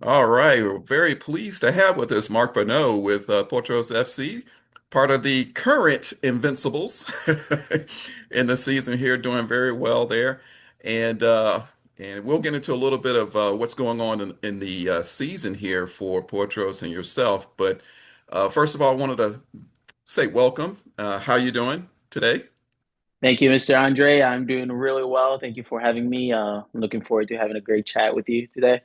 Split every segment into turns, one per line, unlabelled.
All right, we're very pleased to have with us Marc Bineau with Potros FC, part of the current Invincibles in the season here, doing very well there, and uh, and we'll get into a little bit of what's going on in the season here for Potros and yourself. But first of all, I wanted to say welcome. How you doing today?
Thank you, Mr. Andre. I'm doing really well. Thank you for having me. I'm looking forward to having a great chat with you today.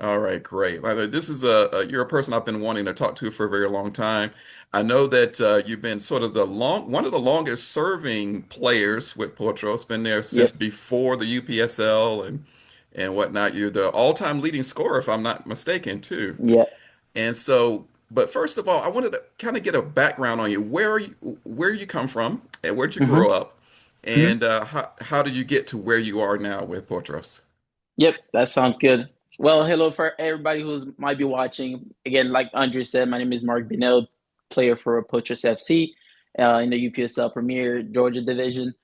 All right, great. This is you're a person I've been wanting to talk to for a very long time. I know that you've been sort of one of the longest serving players with Potros, been there since
Yep.
before the UPSL and whatnot. You're the all-time leading scorer, if I'm not mistaken, too.
Yep.
And so, but first of all, I wanted to kind of get a background on you. Where you come from, and where'd you grow
hmm
up,
hmm
and how did you get to where you are now with Potros?
Yep. That sounds good. Well, hello for everybody who's might be watching. Again, like Andre said, my name is Marc Bineau, player for Potros FC in the UPSL Premier Georgia Division.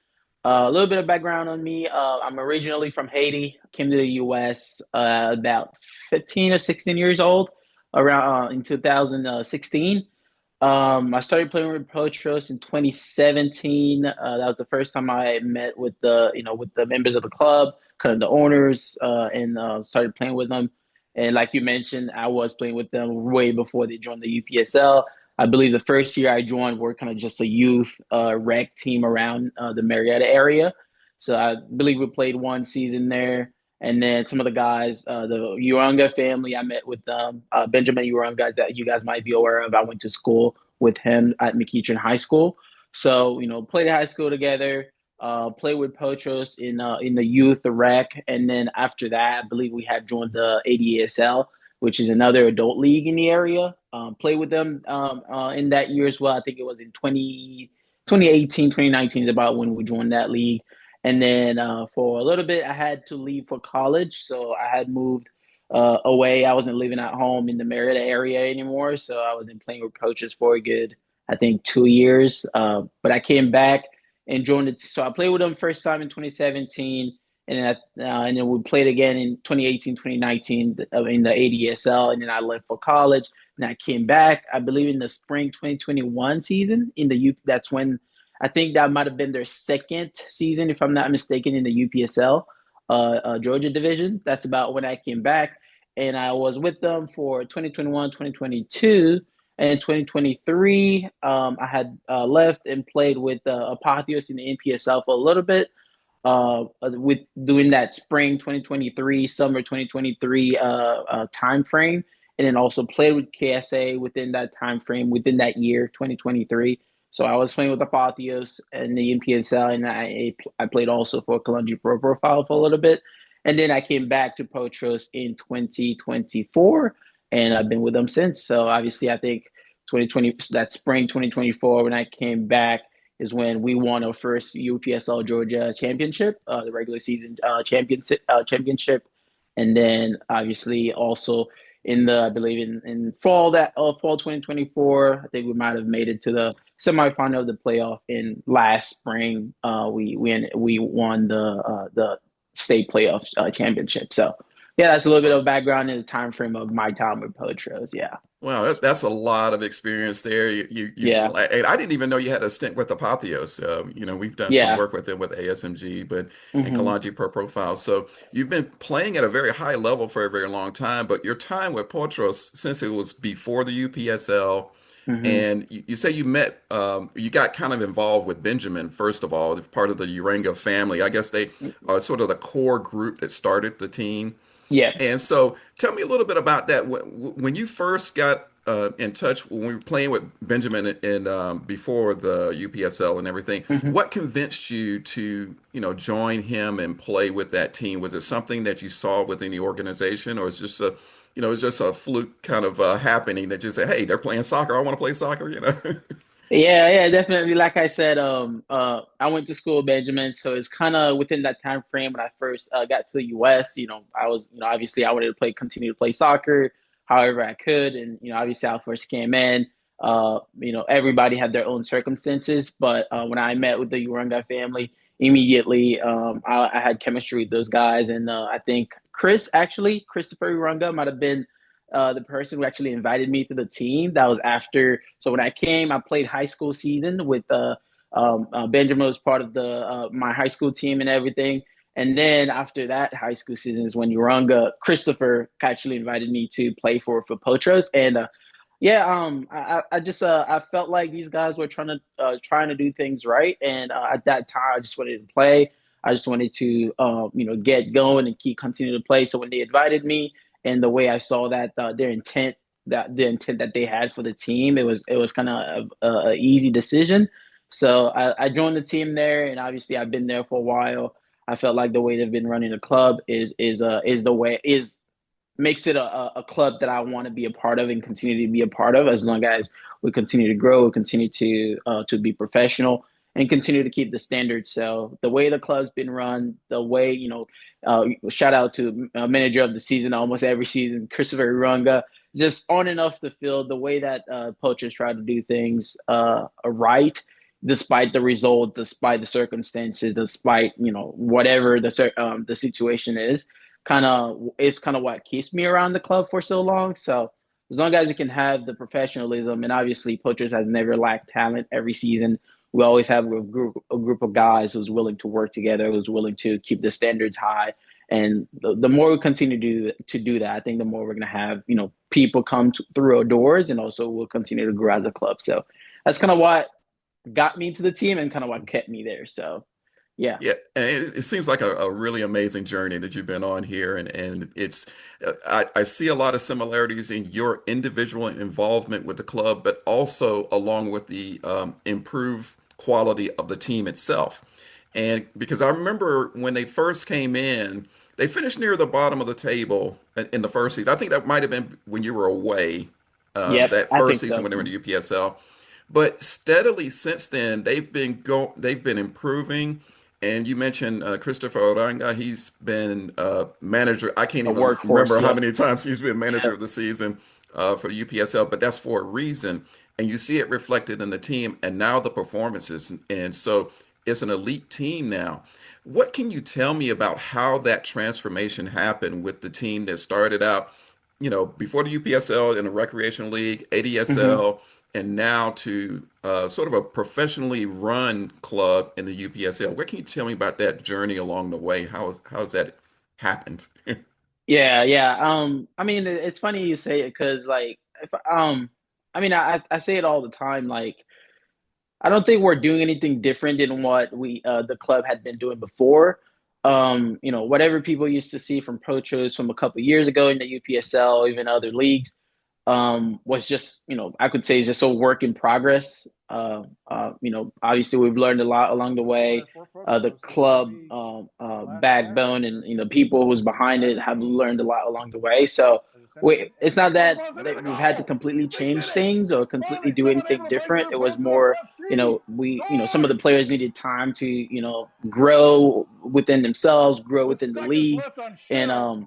A little bit of background on me. I'm originally from Haiti. Came to the U.S. About 15 or 16 years old, around in 2016. I started playing with Potros in 2017. That was the first time I met with with the members of the club, kind of the owners, and started playing with them. And like you mentioned, I was playing with them way before they joined the UPSL. I believe the first year I joined, we're kind of just a youth rec team around the Marietta area. So I believe we played one season there. And then some of the guys, the Uranga family, I met with them. Benjamin Uranga, that you guys might be aware of. I went to school with him at McEachern High School. So, played high school together, played with Potros in the youth, the rec. And then after that, I believe we had joined the ADSL, which is another adult league in the area. Played with them in that year as well. I think it was in 2018, 2019 is about when we joined that league. And then for a little bit, I had to leave for college. So I had moved away. I wasn't living at home in the Merida area anymore. So I wasn't playing with coaches for a good, I think, 2 years. But I came back and joined it. So I played with them first time in 2017. And then we played again in 2018, 2019 in the ADSL. And then I left for college. And I came back, I believe, in the spring 2021 season in the U. That's when I think that might have been their second season, if I'm not mistaken, in the UPSL Georgia division. That's about when I came back. And I was with them for 2021, 2022. And in 2023, I had left and played with Apotheos in the NPSL for a little bit with doing that spring 2023, summer 2023 time frame, and then also played with KSA within that time frame, within that year 2023. So I was playing with Apotheos and the NPSL, and I played also for Columbia Pro Profile for a little bit, and then I came back to Potros in 2024, and I've been with them since. So obviously, I think 2020, that spring 2024, when I came back is when we won our first UPSL Georgia championship, the regular season championship, and then obviously also in the I believe in fall 2024, I think we might have made it to the semifinal of the playoff in last spring. We won the state playoff championship. So yeah, that's a little bit of background in the time frame of my time with Potros. Yeah,
Wow, that's a lot of experience there.
yeah,
And I didn't even know you had a stint with Apotheos. We've done some
yeah.
work with them with ASMG, but and
hmm
Kalanji per profile. So you've been playing at a very high level for a very long time. But your time with Potros, since it was before the UPSL,
hmm
and you say you got kind of involved with Benjamin, first of all, part of the Uranga family. I guess they are sort of the core group that started the team.
Yeah.
And so tell me a little bit about that. When you first got in touch, when we were playing with Benjamin and before the UPSL and everything,
hmm
what convinced you to, join him and play with that team? Was it something that you saw within the organization, or is just it's just a fluke kind of happening that you say, hey, they're playing soccer. I want to play soccer.
Yeah, yeah, definitely. Like I said, I went to school, Benjamin, so it's kind of within that time frame when I first got to the U.S. I was, obviously I wanted to continue to play soccer, however I could, and obviously I first came in. Everybody had their own circumstances, but when I met with the Uranga family, immediately I had chemistry with those guys, and I think Christopher Uranga might have been. the person who actually invited me to the team. That was after. So when I came, I played high school season with Benjamin was part of the my high school team and everything. And then after that high school season is when Uranga Christopher actually invited me to play for Potros. And yeah, I just I felt like these guys were trying to do things right, and at that time, I just wanted to play. I just wanted to get going and keep continue to play. So when they invited me, and the way I saw that the intent that they had for the team, it was kind of a easy decision. So I joined the team there, and obviously I've been there for a while. I felt like the way they've been running the club is the way is makes it a club that I want to be a part of and continue to be a part of as long as we continue to grow, we continue to be professional and continue to keep the standards. So the way the club's been run, the way, shout out to manager of the season almost every season, Christopher Uranga, just on and off the field, the way that poachers try to do things right, despite the result, despite the circumstances, despite, whatever the situation is kind of what keeps me around the club for so long. So as long as you can have the professionalism, and obviously Poachers has never lacked talent every season. We always have a group of guys who's willing to work together, who's willing to keep the standards high. And the more we continue to do that, I think the more we're going to have, people come through our doors, and also we'll continue to grow as a club. So that's kind of what got me to the team and kind of what kept me there. So yeah.
Yeah, and it seems like a really amazing journey that you've been on here, and it's I see a lot of similarities in your individual involvement with the club, but also along with the improved quality of the team itself. And because I remember when they first came in, they finished near the bottom of the table in the first season. I think that might have been when you were away,
Yep,
that
I
first
think
season
so.
when they were in the UPSL. But steadily since then, they've been improving. And you mentioned Christopher Oranga. He's been manager. I can't
A
even remember
workhorse.
how
Yep.
many times he's been manager
Yep.
of the season for the UPSL, but that's for a reason. And you see it reflected in the team and now the performances. And so it's an elite team now. What can you tell me about how that transformation happened with the team that started out, before the UPSL in a recreational league,
Hmm.
ADSL, and now to sort of a professionally run club in the UPSL. What can you tell me about that journey along the way? How's that happened?
Yeah, yeah. I mean, it's funny you say it because, like, if I mean, I say it all the time. Like, I don't think we're doing anything different than what the club had been doing before. Whatever people used to see from pro shows from a couple years ago in the UPSL, even other leagues, was just, I could say, is just a work in progress. Obviously we've learned a lot along the way. The club backbone and people who's behind it have learned a lot along the way. So it's not that we've had to completely change things or completely do anything different. It was more, some of the players needed time to, grow within themselves, grow within the league. And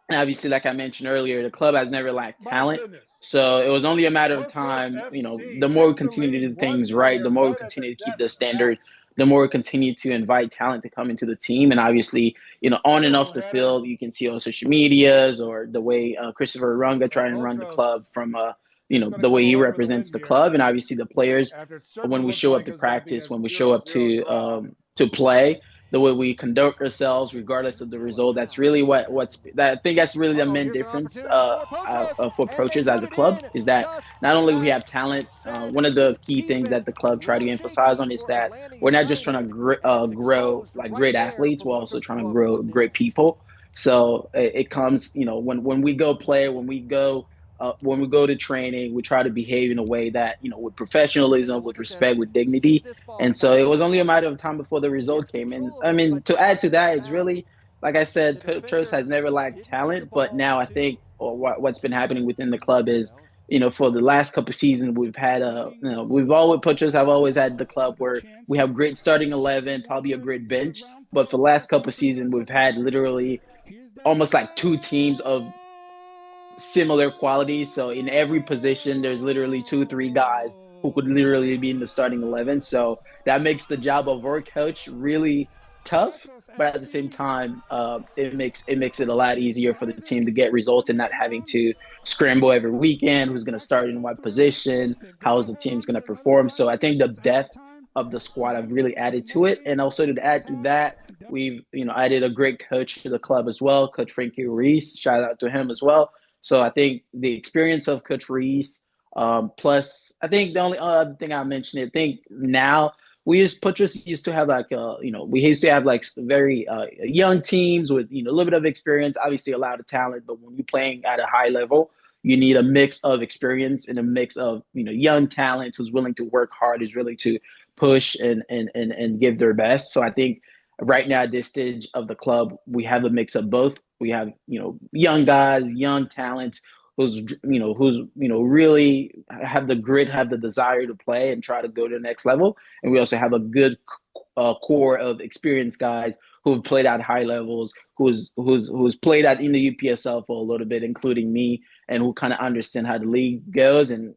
obviously, like I mentioned earlier, the club has never lacked talent. So it was only a matter of time. The more we continue to do things right, the more we continue to keep the standard, the more we continue to invite talent to come into the team. And obviously, on and off the field, you can see on social medias or the way Christopher Runga try and run the club from, the way he represents the club. And obviously, the players, when we show up to practice, when we show up to play, the way we conduct ourselves, regardless of the result. That's really what's that. I think that's really the main difference for approaches as a club is that not only we have talent. One of the key things that the club try to emphasize on is that we're not just trying to grow like great athletes. We're also trying to grow great people. So it comes, when we go play, when we go to training, we try to behave in a way that, with professionalism, with respect, with dignity. And so it was only a matter of time before the result came. And I mean, to add to that, it's really, like I said, Petros has never lacked talent, but now I think, or what's been happening within the club is, for the last couple of seasons, we've had Petros have always had the club where we have great starting 11, probably a great bench. But for the last couple of seasons, we've had literally almost like two teams of similar qualities. So in every position, there's literally two, three guys who could literally be in the starting 11. So that makes the job of our coach really. tough, but at the same time, it makes it a lot easier for the team to get results and not having to scramble every weekend. Who's going to start in what position? How is the team's going to perform? So I think the depth of the squad have really added to it, and also to add to that, we've added a great coach to the club as well, Coach Frankie Ruiz. Shout out to him as well. So I think the experience of Coach Ruiz, plus I think the only other thing I mentioned, I think now we used to have like we used to have like very young teams with a little bit of experience, obviously a lot of talent, but when you're playing at a high level, you need a mix of experience and a mix of young talent who's willing to work hard, who's willing to push and give their best. So I think right now at this stage of the club, we have a mix of both. We have young guys, young talents who's really have the grit, have the desire to play and try to go to the next level. And we also have a good core of experienced guys who have played at high levels, who's played at in the UPSL for a little bit, including me, and who kind of understand how the league goes. And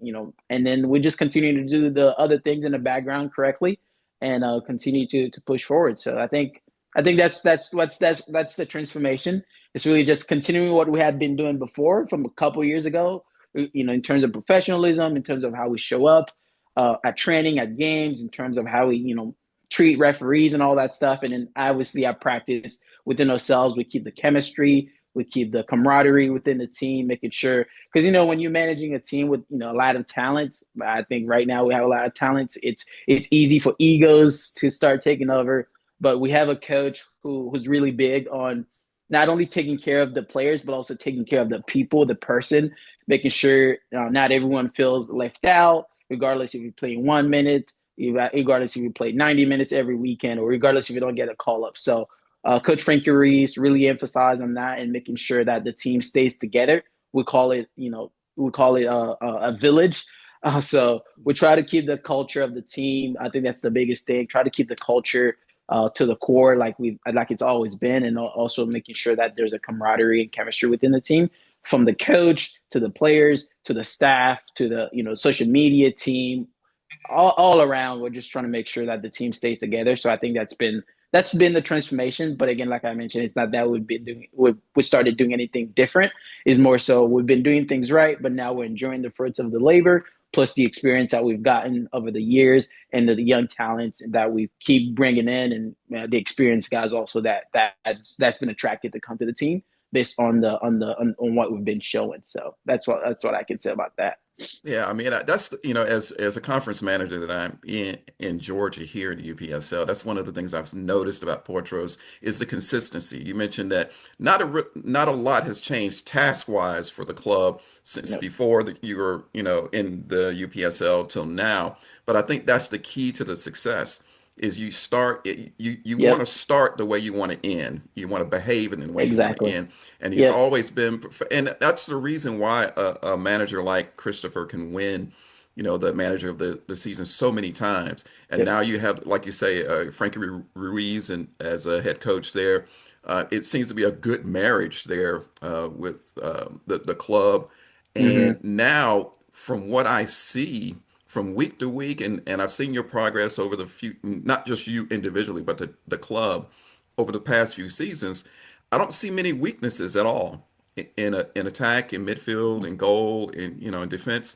and then we just continue to do the other things in the background correctly, and continue to push forward. So I think that's the transformation. It's really just continuing what we had been doing before from a couple years ago, in terms of professionalism, in terms of how we show up at training, at games, in terms of how we, treat referees and all that stuff. And then obviously at practice within ourselves, we keep the chemistry, we keep the camaraderie within the team, making sure, because, when you're managing a team with, a lot of talents, I think right now we have a lot of talents. It's easy for egos to start taking over, but we have a coach who's really big on not only taking care of the players, but also taking care of the people, the person, making sure not everyone feels left out, regardless if you're playing 1 minute, regardless if you play 90 minutes every weekend, or regardless if you don't get a call up. So Coach Frankie Ruiz really emphasized on that and making sure that the team stays together. We call it, a village. So we try to keep the culture of the team. I think that's the biggest thing. Try to keep the culture to the core, like it's always been, and also making sure that there's a camaraderie and chemistry within the team, from the coach to the players to the staff to the social media team, all around. We're just trying to make sure that the team stays together. So I think that's been the transformation. But again, like I mentioned, it's not that we started doing anything different. It's more so we've been doing things right, but now we're enjoying the fruits of the labor, plus the experience that we've gotten over the years, and the young talents that we keep bringing in, and the experienced guys also that's been attracted to come to the team based on what we've been showing. So that's what I can say about that.
Yeah, I mean that's as a conference manager that I'm in Georgia here in the UPSL, that's one of the things I've noticed about Potros is the consistency. You mentioned that not a lot has changed task-wise for the club since
No,
before that you were in the UPSL till now, but I think that's the key to the success is you want to
yep,
start the way you want to end. You want to behave in the way you want to
exactly.
end. And he's
Yep,
always been, and that's the reason why a manager like Christopher can win, the manager of the season so many times. And
yep.
now you have, like you say, Frankie Ruiz and as a head coach there. It seems to be a good marriage there with the club. And
Mm-hmm.
now, from what I see from week to week, and I've seen your progress over the few, not just you individually, but the club over the past few seasons. I don't see many weaknesses at all in attack, in midfield, in goal, in defense.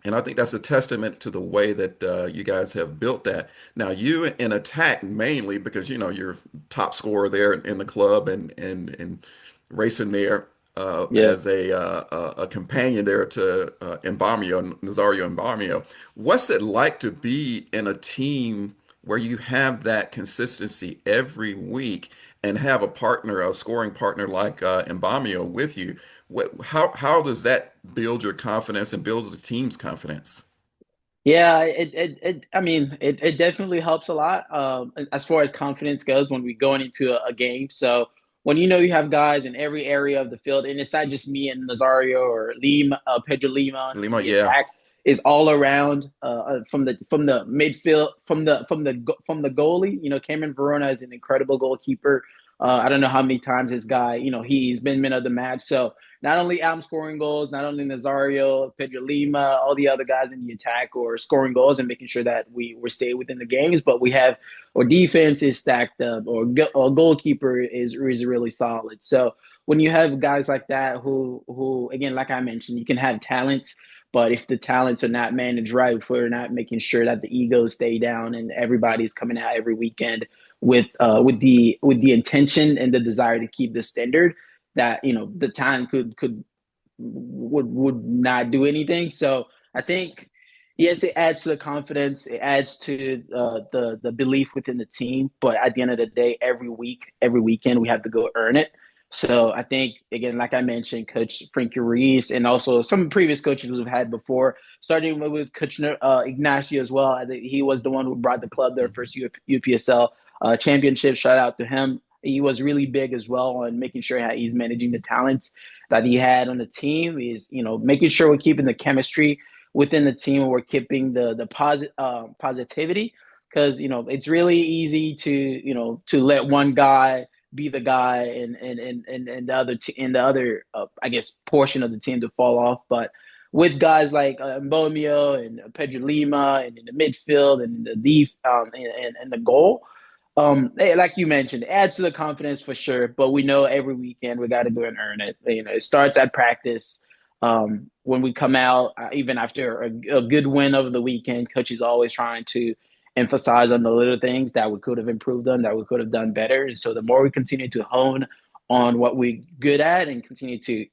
And I think that's a testament to the way that you guys have built that. Now, you in attack mainly because you're top scorer there in the club and racing there
Yep.
as a companion there to Nazario Mbamio. What's it like to be in a team where you have that consistency every week and have a partner, a scoring partner like Mbamio with you? How does that build your confidence and builds the team's confidence?
Yeah, I mean, it definitely helps a lot as far as confidence goes when we're going into a game. So when you have guys in every area of the field, and it's not just me and Nazario or Lima, Pedro Lima, and
Lima,
the
yeah,
attack is all around from the midfield, from the goalie. Cameron Verona is an incredible goalkeeper. I don't know how many times this guy, he's been man of the match. So not only I'm scoring goals, not only Nazario, Pedro Lima, all the other guys in the attack or scoring goals and making sure that we stay within the games, but we have our defense is stacked up, or goalkeeper is really solid. So when you have guys like that who again, like I mentioned, you can have talents, but if the talents are not managed right, if we're not making sure that the egos stay down and everybody's coming out every weekend with the intention and the desire to keep the standard, that the talent would not do anything. So I think yes, it adds to the confidence, it adds to the belief within the team. But at the end of the day, every week, every weekend, we have to go earn it. So I think again, like I mentioned, Coach Frankie Ruiz and also some previous coaches we've had before, starting with Coach Ignacio as well. I think he was the one who brought the club their first UPSL championship. Shout out to him. He was really big as well on making sure he's managing the talents that he had on the team. Is making sure we're keeping the chemistry within the team and we're keeping the positivity, because it's really easy to let one guy be the guy and the other I guess portion of the team to fall off. But with guys like Mbomio and Pedro Lima and in the midfield and in the and the goal, like you mentioned, it adds to the confidence for sure. But we know every weekend we got to go and earn it. It starts at practice. When we come out, even after a good win over the weekend, coach is always trying to emphasize on the little things that we could have improved on, that we could have done better. And so the more we continue to hone on what we're good at and continue to,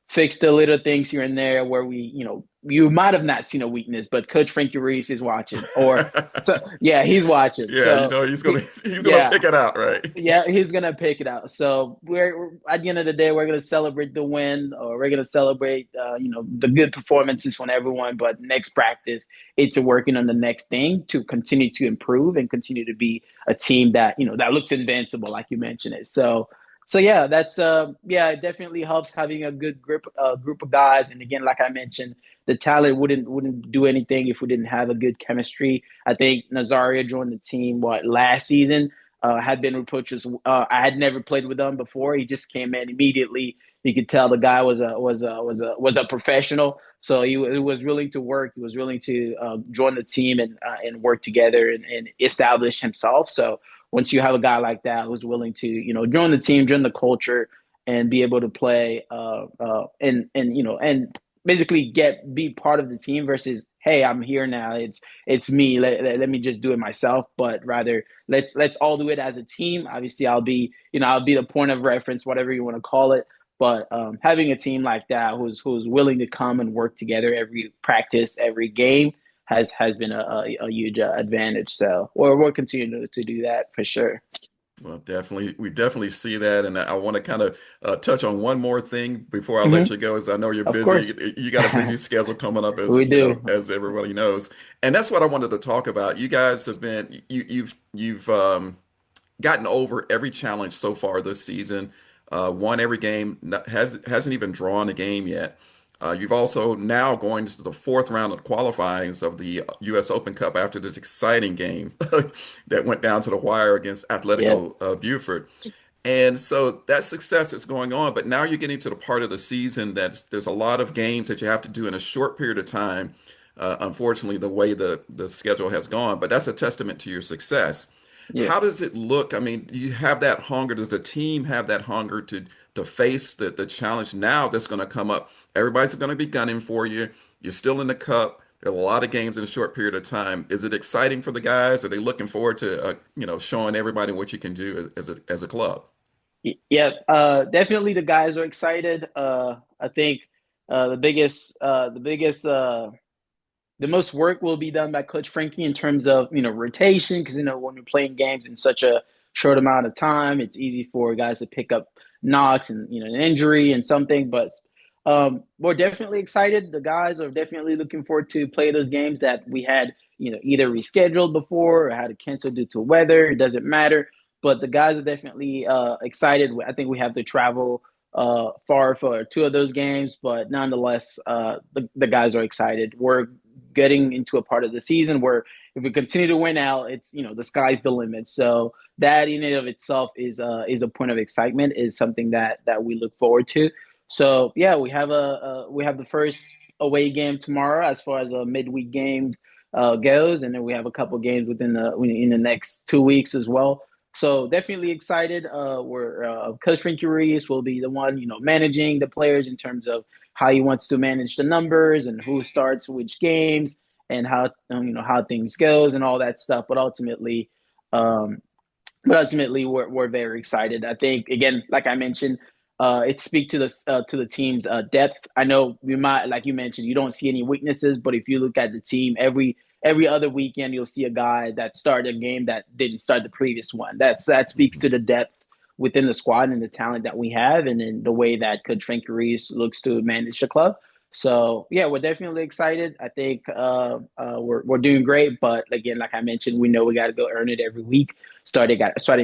fix the little things here and there where you might have not seen a weakness, but Coach Frankie Reese is watching, or so yeah, he's watching.
Yeah,
So
he's gonna
yeah,
pick it out, right?
yeah, he's gonna pick it out. So we're at the end of the day, we're gonna celebrate the win, or we're gonna celebrate, the good performances from everyone. But next practice, it's working on the next thing to continue to improve and continue to be a team that that looks invincible, like you mentioned it. So yeah, that's yeah, it definitely helps having a good group of guys. And again, like I mentioned, the talent wouldn't do anything if we didn't have a good chemistry. I think Nazario joined the team last season. Had been with Potros. I had never played with him before. He just came in immediately. You could tell the guy was a professional. So he was willing to work. He was willing to join the team and work together and establish himself. So once you have a guy like that who's willing to join the team, join the culture, and be able to play and basically be part of the team versus, hey, I'm here now, it's me, let me just do it myself. But rather, let's all do it as a team. Obviously, I'll be the point of reference, whatever you want to call it. But having a team like that who's willing to come and work together every practice, every game, has been a huge advantage. So we'll continue to do that for sure.
Well, definitely, we definitely see that, and I want to kind of touch on one more thing before I let
Hmm.
you go, as I know you're
Of
busy.
course.
You got a busy schedule coming up, as
We
you know,
do.
as everybody knows, and that's what I wanted to talk about. You guys have been you've gotten over every challenge so far this season. Won every game. Hasn't even drawn a game yet. You've also now going to the fourth round of qualifyings of the U.S. Open Cup after this exciting game that went down to the wire against
Yep.
Atletico Buford. And so that success is going on, but now you're getting to the part of the season that there's a lot of games that you have to do in a short period of time. Unfortunately, the way the schedule has gone, but that's a testament to your success. How
Yes.
does it look? I mean, you have that hunger. Does the team have that hunger to face the challenge now that's going to come up? Everybody's going to be gunning for you. You're still in the cup. There are a lot of games in a short period of time. Is it exciting for the guys? Are they looking forward to showing everybody what you can do as a club?
Yeah. Definitely the guys are excited. I think the most work will be done by Coach Frankie in terms of rotation, because when you're playing games in such a short amount of time, it's easy for guys to pick up knocks and an injury and something. But we're definitely excited. The guys are definitely looking forward to play those games that we had either rescheduled before or had to cancel due to weather. It doesn't matter. But the guys are definitely excited. I think we have to travel far for two of those games, but nonetheless, the guys are excited. We're getting into a part of the season where if we continue to win out, it's the sky's the limit. So that in and of itself is a point of excitement, is something that we look forward to. So yeah, we have the first away game tomorrow as far as a midweek game goes, and then we have a couple games within the in the next 2 weeks as well. So definitely excited. We're Coach Frankie Ruiz will be the one managing the players in terms of how he wants to manage the numbers and who starts which games and how how things goes and all that stuff. Um, but ultimately we're very excited. I think again, like I mentioned, it speaks to the team's depth. I know we might, like you mentioned, you don't see any weaknesses, but if you look at the team, every other weekend you'll see a guy that started a game that didn't start the previous one. That speaks to
Mhm.
the depth within the squad and the talent that we have, and then the way that Coach Frank Reese looks to manage the club. So yeah, we're definitely excited. I think we're doing great, but again, like I mentioned, we know we got to go earn it every week starting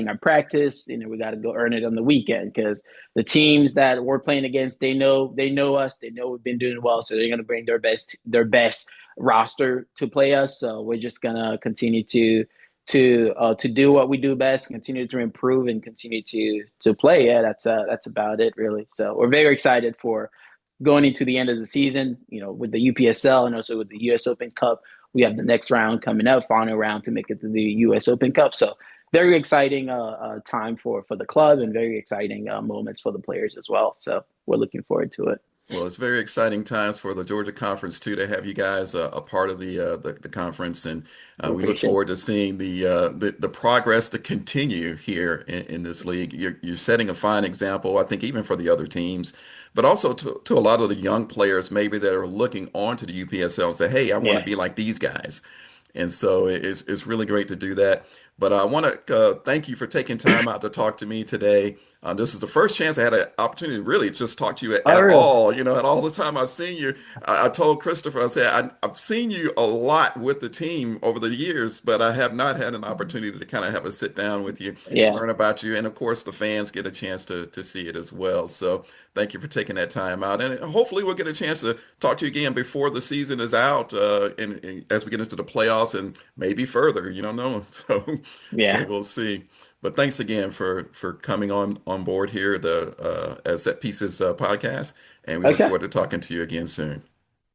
our practice. We got to go earn it on the weekend because the teams that we're playing against, they know us, they know we've been doing well, so they're gonna bring their best roster to play us. So we're just gonna continue to do what we do best, continue to improve, and continue to play. Yeah, that's about it really. So we're very excited for going into the end of the season. With the UPSL and also with the US Open Cup, we have the next round coming up, final round to make it to the US Open Cup. So very exciting time for the club and very exciting moments for the players as well. So we're looking forward to it.
Well, it's very exciting times for the Georgia Conference too to have you guys a part of the conference, and
We
we look
appreciate it.
forward to seeing the progress to continue here in this league. You're setting a fine example, I think, even for the other teams, but also to a lot of the young players maybe that are looking onto the UPSL and say, "Hey, I want to
Yeah.
be like these guys." And so it's really great to do that. But I want to thank you for taking time out to talk to me today. This is the first chance I had an opportunity to really just talk to you
Oh,
at
really?
all. And all the time I've seen you, I told Christopher, I said, I've seen you a lot with the team over the years, but I have not had an opportunity to kind of have a sit down with you,
Yeah.
learn about you. And of course, the fans get a chance to see it as well. So thank you for taking that time out. And hopefully we'll get a chance to talk to you again before the season is out and as we get into the playoffs and maybe further. You don't know. So
Yeah.
we'll see. But thanks again for coming on board here, the as Set Pieces podcast, and we look
Okay.
forward to talking to you again soon.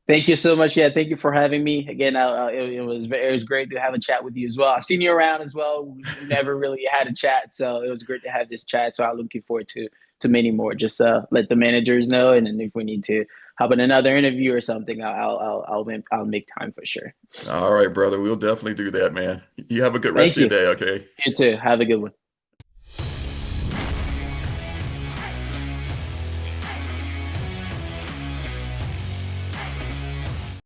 Thank you so much. Yeah, thank you for having me again. It was great to have a chat with you as well. I've seen you around as well. We never really had a chat, so it was great to have this chat. So I'm looking forward to many more. Just let the managers know, and then if we need to have another interview or something, I'll make time for sure.
All right, brother, we'll definitely do that, man. You have a good rest
Thank
of your
you.
day, okay?
You too. Have a good one.